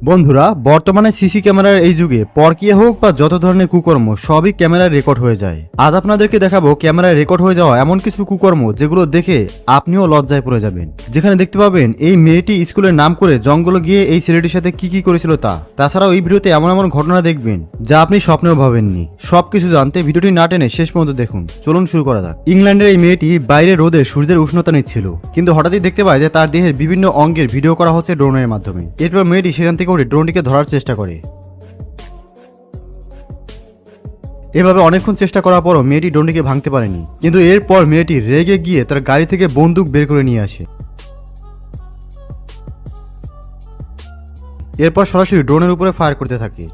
বন্ধুরা, বর্তমানে সিসি ক্যামেরার এই যুগে পরকীয়া হোক বা যত ধরনের কুকর্ম সবই ক্যামেরায় রেকর্ড হয়ে যায়। আজ আপনাদেরকে দেখাবো ক্যামেরায় রেকর্ড হয়ে যাওয়া এমন কিছু কুকর্ম যেগুলো দেখে আপনিও লজ্জায় পড়ে যাবেন। যেখানে দেখতে পাবেন এই মেয়েটি স্কুলের নাম করে জঙ্গলে গিয়ে এই ছেলেটির সাথে কি করেছিল তা। তাছাড়াও এই ভিডিওতে এমন এমন ঘটনা দেখবেন যা আপনি স্বপ্নেও ভাবেননি। সবকিছু জানতে ভিডিওটি না টেনে শেষ পর্যন্ত দেখুন। চলুন শুরু করা যাক। ইংল্যান্ডের এই মেয়েটি বাইরে রোদে সূর্যের উষ্ণতা নিচ্ছিল, কিন্তু হঠাৎই দেখতে পায় যে তার দেহের বিভিন্ন অঙ্গের ভিডিও করা হচ্ছে ড্রোনের মাধ্যমে। এরপর মেয়েটি সেখান থেকে উঠে ড্রোনটিকে ধরার চেষ্টা করে। এভাবে অনেকক্ষণ চেষ্টা করার পরও মেয়েটি ড্রোনটিকে ভাঙতে পারেনি, কিন্তু এরপর মেয়েটি রেগে গিয়ে তার গাড়ি থেকে বন্দুক বের করে নিয়ে আসে। এরপর সরাসরি ড্রোনের উপরে ফায়ার করতে থাকে।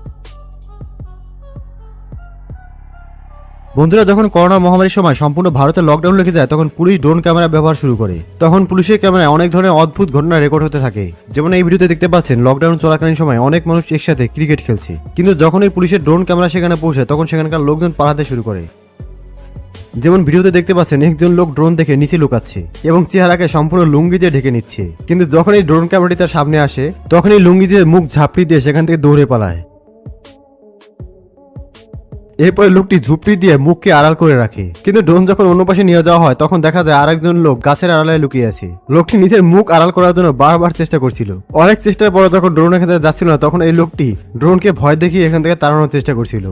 বন্ধুরা, যখন করোনা মহামারীর সময় সম্পূর্ণ ভারতে লকডাউন লেগে যায়, তখন পুলিশ ড্রোন ক্যামেরা ব্যবহার শুরু করে। তখন পুলিশের ক্যামেরায় অনেক ধরনের অদ্ভুত ঘটনা রেকর্ড হতে থাকে। যেমন এই ভিডিওতে দেখতে পাচ্ছেন, লকডাউন চলাকালীন সময় অনেক মানুষ একসাথে ক্রিকেট খেলছে, কিন্তু যখন এই পুলিশের ড্রোন ক্যামেরা সেখানে পৌঁছে তখন সেখানকার লোকজন পালাতে শুরু করে। যেমন ভিডিওতে দেখতে পাচ্ছেন, একজন লোক ড্রোন দেখে নিচে লুকাচ্ছে এবং চেহারাকে সম্পূর্ণ লুঙ্গি দিয়ে ঢেকে নিচ্ছে, কিন্তু যখন এই ড্রোন ক্যামেরাটি তার সামনে আসে তখন এই লুঙ্গি দিয়ে মুখ ঝাপড়ি দিয়ে সেখান থেকে দৌড়ে পালায়। এরপরে লোকটি ঝুপড়ি দিয়ে মুখকে আড়াল করে রাখে, কিন্তু ড্রোন যখন অন্য পাশে নিয়ে যাওয়া হয় তখন দেখা যায় আরেকজন লোক গাছের আড়ালে লুকিয়ে আছে। লোকটি নিজের মুখ আড়াল করার জন্য বারবার চেষ্টা করছিল। অনেক চেষ্টার পরে যখন ড্রোন এখান থেকে যাচ্ছিল না, তখন এই লোকটি ড্রোনকে ভয় দেখিয়ে এখান থেকে তাড়ানোর চেষ্টা করছিল।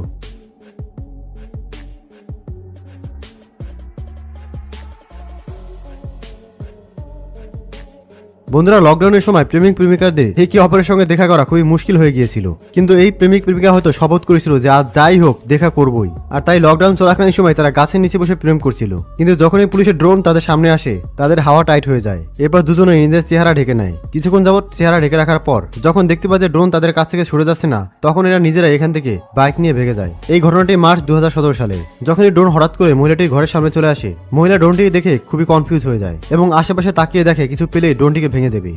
বন্ধুরা, লকডাউনের সময় প্রেমিক প্রেমিকাদের একে অপরের সঙ্গে দেখা করা খুবই মুশকিল হয়ে গিয়েছিল, কিন্তু এই প্রেমিক প্রেমিকা হয়তো শপথ করেছিল যে আজ যাই হোক দেখা করবই। আর তাই লকডাউন চলাকালীন সময় তারা গাছের নিচে বসে প্রেম করছিল, কিন্তু যখনই পুলিশের ড্রোন তাদের সামনে আসে তাদের হাওয়া টাইট হয়ে যায়। এরপর দুজনে নিজের চেহারা ঢেকে নেয়। কিছুক্ষণ যাবত চেহারা ঢেকে রাখার পর যখন দেখতে পায় যে ড্রোন তাদের কাছ থেকে সরে যাচ্ছে না, তখন এরা নিজেরা এখান থেকে বাইক নিয়ে ভেগে যায়। এই ঘটনাটি মার্চ 2017 সালে। যখন এই ড্রোন হঠাৎ করে মহিলাটির ঘরের সামনে চলে আসে, মহিলা ড্রোনটিকে দেখে খুবই কনফিউজ হয়ে যায় এবং আশেপাশে তাকিয়ে দেখে কিছু পেলেই ড্রোনটিকে ভেঙে দেবে।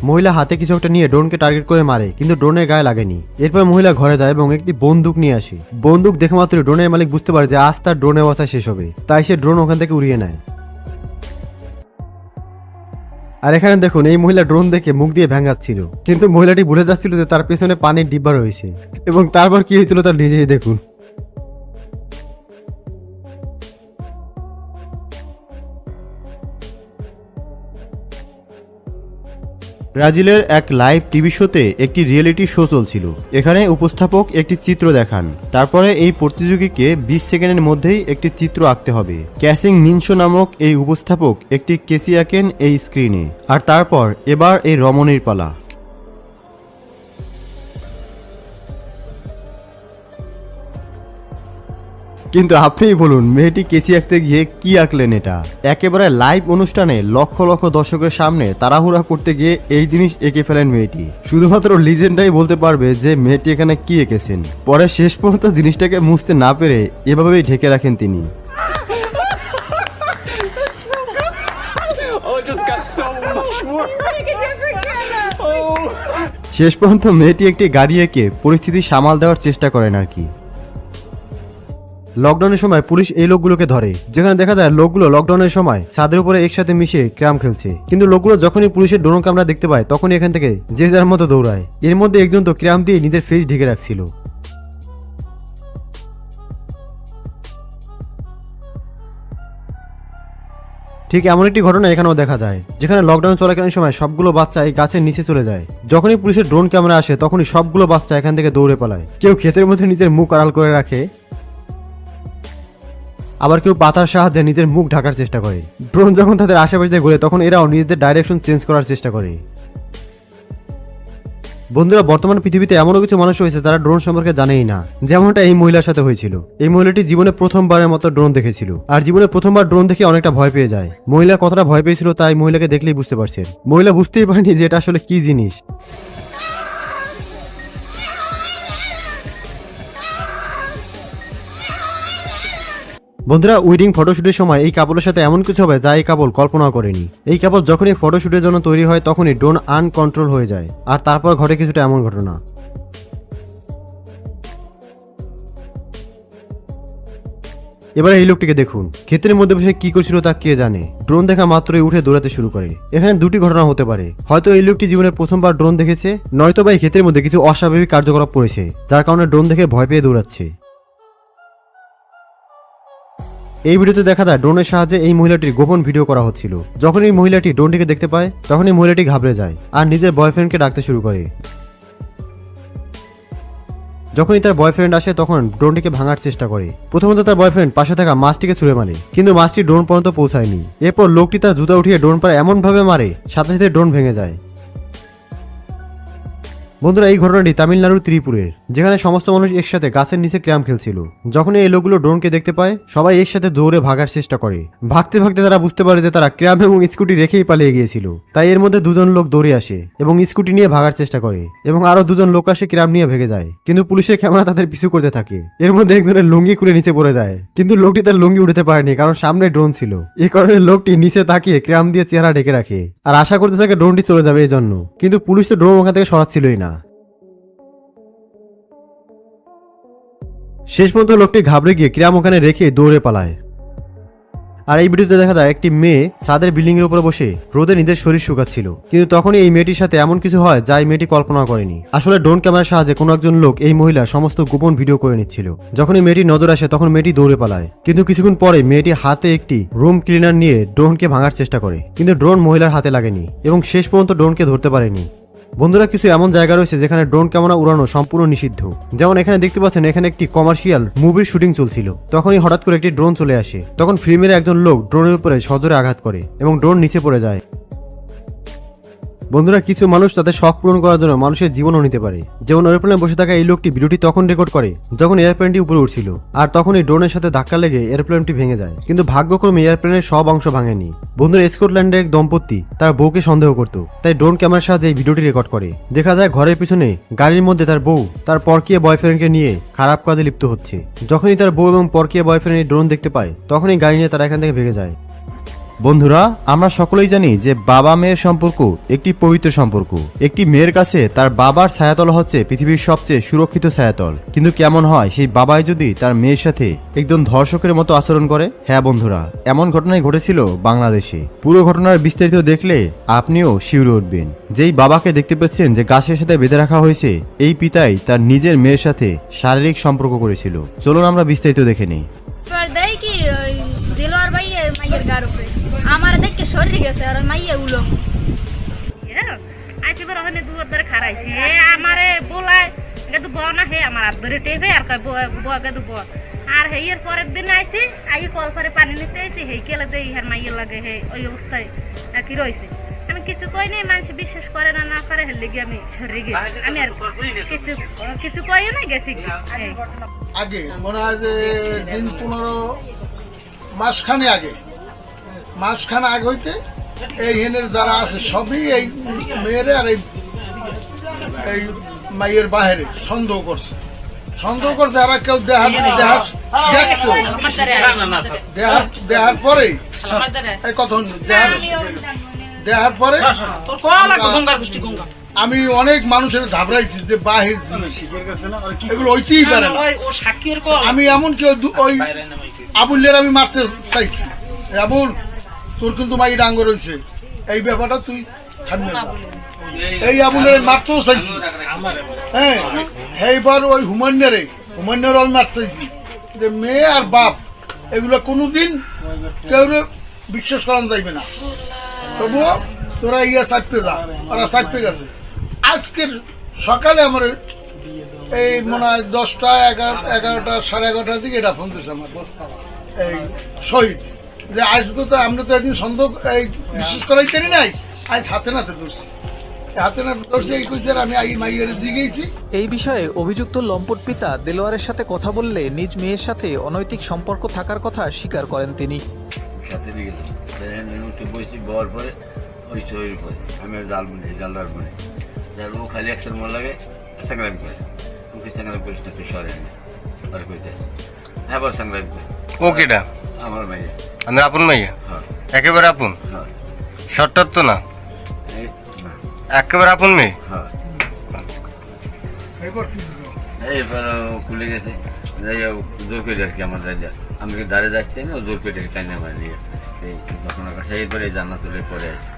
মহিলা হাতে কিছু একটা নিয়ে ড্রোনকে টার্গেট করে মারে, কিন্তু ড্রোনের গায়ে লাগেনি। এরপর মহিলা ঘরে যায় এবং একটি বন্দুক নিয়ে আসে। বন্দুক দেখে মাত্র ড্রোনের মালিক বুঝতে পারে যে আজ তার ড্রোনের বাঁচা শেষ হবে, তাই সে ড্রোন ওখান থেকে উড়িয়ে নেয়। আর এখানে দেখুন, এই মহিলা ড্রোন দেখে মুখ দিয়ে ভেঙাচ্ছিল, কিন্তু মহিলাটি ভুলে যাচ্ছিল যে তার পেছনে পানির ডিব্বা রয়েছে। এবং তারপর কি হয়েছিল তার নিজেই দেখুন। ব্রাজিলের এক লাইভ টিভি শোতে একটি রিয়েলিটি শো চলছিল। এখানে উপস্থাপক একটি চিত্র দেখান, তারপরে এই প্রতিযোগীকে 20 সেকেন্ডের মধ্যেই একটি চিত্র আঁকতে হবে। ক্যাসিং মিনশো নামক এই উপস্থাপক একটি কেসি আঁকেন এই স্ক্রিনে। আর তারপর এবার এই রমণীর পালা। কিন্তু আপনিই বলুন, মেয়েটি কেসি আঁকতে গিয়ে কি আঁকলেন? এটা একেবারে লাইভ অনুষ্ঠানে লক্ষ লক্ষ দর্শকের সামনে তাড়াহুড়া করতে গিয়ে এই জিনিস এঁকে ফেলেন মেয়েটি। শুধুমাত্র লিজেন্ডাই বলতে পারবে যে মেয়েটি এখানে কি এঁকেছেন। পরে শেষ পর্যন্ত জিনিসটাকে মুছতে না পেরে এভাবেই ঢেকে রাখেন তিনি। শেষ পর্যন্ত মেয়েটি একটি গাড়ি এঁকে পরিস্থিতি সামাল দেওয়ার চেষ্টা করেন আর কি। লকডাউনের সময় পুলিশ এই লোকগুলোকে ধরে, যেখানে দেখা যায় লোকগুলো লকডাউনের সময় ছাদের উপরে একসাথে মিশে ক্যারাম খেলছে, কিন্তু লোকগুলো যখনই পুলিশের ড্রোন ক্যামেরা দেখতে পায় তখনই এখান থেকে যে যার মতো দৌড়ায়। এর মধ্যে একজন তো ক্যারাম দিয়ে নিজের ফেস ঢেকে রাখছিল। ঠিক এমন একটি ঘটনা এখানেও দেখা যায়, যেখানে লকডাউন চলাকালীন সময় সবগুলো বাচ্চা এই গাছের নিচে চলে যায়। যখনই পুলিশের ড্রোন ক্যামেরা আসে তখনই সবগুলো বাচ্চা এখান থেকে দৌড়ে পালায়। কেউ ক্ষেতের মধ্যে নিজের মুখ আড়াল করে রাখে, আবার কেউ পাতার সাহায্যে নিজের মুখ ঢাকার চেষ্টা করে। ড্রোন যখন তাদের আশেপাশে ঘুরে তখন এরাও নিজেদের ডাইরেকশন চেঞ্জ করার চেষ্টা করে। বন্ধুরা, বর্তমান পৃথিবীতে এমনও কিছু মানুষ রয়েছে তারা ড্রোন সম্পর্কে জানেই না, যেমনটা এই মহিলার সাথে হয়েছিল। এই মহিলাটি জীবনে প্রথমবারের মতো ড্রোন দেখেছিল, আর জীবনে প্রথমবার ড্রোন দেখে অনেকটা ভয় পেয়ে যায়। মহিলা কতটা ভয় পেয়েছিল তাই মহিলাকে দেখলেই বুঝতে পারছেন। মহিলা বুঝতেই পারেনি যে এটা আসলে কি জিনিস। বন্ধুরা, ওয়েডিং ফটোশুটের সময় এই কাপলের সাথে এমন কিছু হবে যা এই কাপল কল্পনা করেনি। এই কাপল যখনই ফটোশুটের জন্য তৈরি হয় তখনই ড্রোন আনকন্ট্রোল হয়ে যায়, আর তারপর ঘটে কিছুটা এমন ঘটনা। এবার এই লোকটিকে দেখুন, ক্ষেতের মধ্যে বসে কি করছিল তা কে জানে। ড্রোন দেখা মাত্রই উঠে দৌড়াতে শুরু করে। এখানে দুটি ঘটনা হতে পারে, হয়তো এই লোকটি জীবনের প্রথমবার ড্রোন দেখেছে, নয়তো বা এই ক্ষেতের মধ্যে কিছু অস্বাভাবিক কার্যকলাপ পড়েছে যার কারণে ড্রোন দেখে ভয় পেয়ে দৌড়াচ্ছে। এই ভিডিওতে দেখা যায় ড্রোনের সাহায্যে এই মহিলাটির গোপন ভিডিও করা হচ্ছিল। যখন এই মহিলাটি ড্রোনটিকে দেখতে পায় তখন এই মহিলাটি ঘাবড়ে যায় আর নিজের বয়ফ্রেন্ডকে ডাকতে শুরু করে। যখনই তার বয়ফ্রেন্ড আসে তখন ড্রোনটিকে ভাঙার চেষ্টা করে। প্রথমত তার বয়ফ্রেন্ড পাশে থাকা মাছটিকে ছুঁড়ে মারে, কিন্তু মাছটি ড্রোন পর্যন্ত পৌঁছায়নি। এরপর লোকটি তার জুতা উঠিয়ে ড্রোন পারে এমন ভাবে মারে সাথে সাথে ড্রোন ভেঙে যায়। বন্ধুরা, এই ঘটনাটি তামিলনাড়ুর ত্রিপুরের, যেখানে সমস্ত মানুষ একসাথে গাছের নিচে ক্যারাম খেলছিল। যখন এই লোকগুলো ড্রোনকে দেখতে পায় সবাই একসাথে দৌড়ে ভাগার চেষ্টা করে। ভাগতে ভাগতে তারা বুঝতে পারে যে তারা ক্যারাম এবং স্কুটি রেখেই পালিয়ে গিয়েছিল। তাই এর মধ্যে দুজন লোক দৌড়ে আসে এবং স্কুটি নিয়ে ভাগার চেষ্টা করে এবং আরো দুজন লোক আসে ক্যারাম নিয়ে ভেগে যায়, কিন্তু পুলিশের ক্যামেরা তাদের পিছু করতে থাকে। এর মধ্যে একজনের লুঙ্গি খুলে নিচে পড়ে যায়, কিন্তু লোকটি তার লুঙ্গি উঠাতে পারেনি কারণ সামনে ড্রোন ছিল। এই কারণে লোকটি নিচে তাকিয়ে ক্যারাম দিয়ে চেহারা ঢেকে রাখে আর আশা করতে থাকে ড্রোনটি চলে যাবে এই জন্য, কিন্তু পুলিশ তো ড্রোন ওখান থেকে সরাচ্ছিলই না। শেষ পর্যন্ত লোকটি ঘাবড়ে গিয়ে ক্যারাম ওখানে রেখে দৌড়ে পালায়। আর এই ভিডিওতে দেখা যায় একটি মেয়ে ছাদের বিল্ডিং এর উপরে বসে রোদে নিজের শরীর শুকাচ্ছিল, কিন্তু তখনই এই মেয়েটির সাথে এমন কিছু হয় যা এই মেয়েটি কল্পনা করেনি। আসলে ড্রোন ক্যামেরার সাহায্যে কোনো একজন লোক এই মহিলার সমস্ত গোপন ভিডিও করে নিচ্ছিল। যখন এই মেয়েটি নজর আসে তখন মেয়েটি দৌড়ে পালায়, কিন্তু কিছুক্ষণ পরে মেয়েটি হাতে একটি রুম ক্লিনার নিয়ে ড্রোনকে ভাঙার চেষ্টা করে, কিন্তু ড্রোন মহিলার হাতে লাগেনি এবং শেষ পর্যন্ত ড্রোনকে ধরতে পারেনি। বন্ধুরা, কিছু এমন জায়গা রয়েছে যেখানে ড্রোন ক্যামেরা উড়ানো সম্পূর্ণ নিষিদ্ধ। যেমন এখানে দেখতে পাচ্ছেন এখানে একটি কমার্শিয়াল মুভির শুটিং চলছিল। তখনই হঠাৎ করে একটি ড্রোন চলে আসে, তখন ফিল্মের একজন লোক ড্রোনের উপরে সজোরে আঘাত করে এবং ড্রোন নিচে পড়ে যায়। বন্ধুরা, কিছু মানুষ তাদের শখ পূরণ করার জন্য মানুষের জীবনও নিতে পারে। যেমন এয়ারপ্লেনে বসে থাকা এই লোকটি ভিডিওটি তখন রেকর্ড করে যখন এয়ারপ্লেনটি উপরে উঠছিল, আর তখনই ড্রোনের সাথে ধাক্কা লেগে এয়ারপ্লেনটি ভেঙে যায়, কিন্তু ভাগ্যক্রমে এয়ারপ্লেনের সব অংশ ভাঙেনি। বন্ধুরা, স্কটল্যান্ডের এক দম্পতি তার বউকে সন্দেহ করত, তাই ড্রোন ক্যামেরার সাহায্যে এই ভিডিওটি রেকর্ড করে। দেখা যায় ঘরের পিছনে গাড়ির মধ্যে তার বউ তার পরকীয়া বয়ফ্রেন্ডকে নিয়ে খারাপ কাজে লিপ্ত হচ্ছে। যখনই তার বউ এবং পরকীয়া বয়ফ্রেন্ড এই ড্রোন দেখতে পায় তখনই গাড়ি নিয়ে তারা এখান থেকে ভেগে যায়। বন্ধুরা, আমরা সকলেই জানি যে বাবা মেয়ের সম্পর্ক একটি পবিত্র সম্পর্ক। একটি মেয়ের কাছে তার বাবার ছায়াতল হচ্ছে পৃথিবীর সবচেয়ে সুরক্ষিত ছায়াতল, কিন্তু কেমন হয় সেই বাবাই যদি তার মেয়ের সাথে একদম ধর্ষকের মতো আচরণ করে? হ্যাঁ বন্ধুরা, এমন ঘটনাই ঘটেছিল বাংলাদেশে। পুরো ঘটনার বিস্তারিত দেখলে আপনিও শিউরে উঠবেন। যেই বাবাকে দেখতে পাচ্ছেন যে গাছের সাথে বেঁধে রাখা হয়েছে, এই পিতাই তার নিজের মেয়ের সাথে শারীরিক সম্পর্ক করেছিল। চলুন আমরা বিস্তারিত দেখে নিই। আমার দেখে সরে গেছে আর মাইয়া উলম আইতে বড় হনে দুয়ার ধরে খারাইছে হে আমারে বলায় গেদু বনা হে আমার হাত ধরে টেপে আর কয় বয়া গেদু ব আর হে এর পরের দিন আইছে আই কল করে পানি নিতে আইছে হে কেলে দেই হার মাইয়া লাগে হে ওই অবস্থায় কি রইছে। আমি কিছু কই নাই, মানুষ বিশ্বাস করে না করে হেলে গিয়ে আমি সরে গেছি। আমি আর কিছু কই না গেছি আগে মনে হয় যে দিন 15 মাসখানে আগে হইতে এই হেনের যারা আছে সবই এই মেয়েরে আর এই মাইয়ের বাহিরে সন্দেহ করছে আর কেউ দেহার পরে এই কথা দেহার পরে আমি অনেক মানুষের ঘাবড়াইছি যে বাহির এগুলো হইতেই পারে না। আমি এমনকি ওই আবুলের আমি মারতে চাইছি, আবুল তোর কিন্তু মাই ডাঙ্গ রয়েছে, এই ব্যাপারটা তুই থামবি না। এই আবুলের মারতেও চাইছি, হ্যাঁ এইবার ওই হুমান্যারে আমি মারতে চাইছি যে মেয়ে আর বাপ এগুলো কোনোদিন কেউ বিশ্বাস করানো যাইবে না। তবুও তোরা চাপতে যা, ওরা চাপতে গেছে। আজকের সকালে আমার এই মনে হয় 10টা 11টা 11:30 দিকে এটা ফোন দিয়েছে আমার এই শহীদ যে আজকে তো আমরা তো একদিন সন্দেহ এই বিশ্বাস করাই পারি নাই, আজ হাতে নাতে ধরছি এই বিষয়ে অভিযুক্ত লম্পট পিতা দেলোয়ারের সাথে কথা বললে নিজ মেয়ের সাথে অনৈতিক সম্পর্ক থাকার কথা স্বীকার করেন তিনি। আপন মাইয়া একেবারে আপন শর্টার তো না, একেবারে আপন মেয়ে। খুলে গেছে জোর করে আর কি আমার আমি দাঁড়িয়ে যাচ্ছি না জোর পেটে টাইনে আমার নিয়ে এই ঘটনা ঘটে এরপরে জান্নাতুলের পরে আসি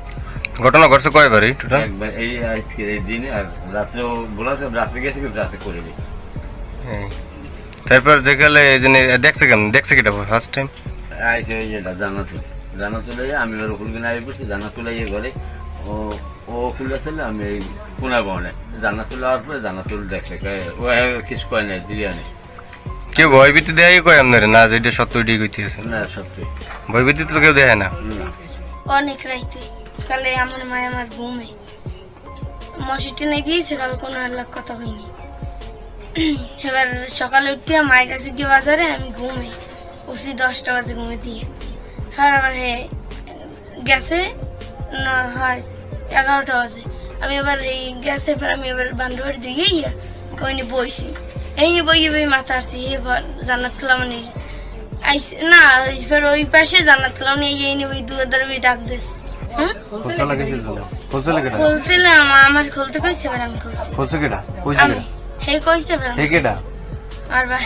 ঘটনা ঘটছে কয়বার এই টোটাল? একবার এই আজকে এই দিনে আর রাত্রেও বলা রাত্রে গেছে কিন্তু রাতে করে দিই তারপর দেখালে এই জন্য দেখছে কেন, দেখছে কিটা ফার্স্ট টাইম? আইসে ওই যেটা জান্নাতুলে আমি ওর ওখানে কিনে আগে পড়ছি জান্নাতুলে ইয়ে করে ও খুলে আসলে আমি এই কোনা বনে জান্নাতুলে হওয়ার পরে জান্নাতুল দেখছে ও কিছু কয় নাই বিরিয়ানি কেউ ভয়ভীতি দেয় কয় আপনার না যেটা সত্য ওইটাই কইতেছে? না সত্যি ভয়ভীতি তো কেউ দেয় না। না অনেক রাইতে কালে আমার মায় আমার ঘুমে মশিটি নিয়ে গিয়েছে কাল কোনো আল্লাহ কথা হয়নি। এবার সকালে উঠে মায়ের কাছে গিয়ে বাজারে আমি ঘুমে উঠছি 10টা বাজে ঘুমে দিয়ে আর আবার গেছে না হয় 11টা বাজে আমি এবার এই গ্যাসে আমি এবার বান্ধবের দিকে ওই নিয়ে বইছি এই নিয়ে বইয়ে বই মাথা আসছি এবার জান্নাত কালামনি আইসে না এবার ওই পাশে জান্নাত কালামনি এই নিয়ে ওই দুয়ার ডাক দিস হ্যাঁ খুলছিল আমার খুলতে কইছে এবার আমি খুলছি আমি হে কইছে এবার আর ভাই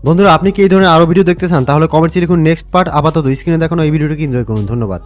বন্ধুরা আপনি কি এই ধরনের আরো ভিডিও দেখতে চান তাহলে কমেন্টসে লিখুন নেক্সট পার্ট। আপাতত স্ক্রিনে দেখানো এই ভিডিওটাকে এনজয় করুন। ধন্যবাদ।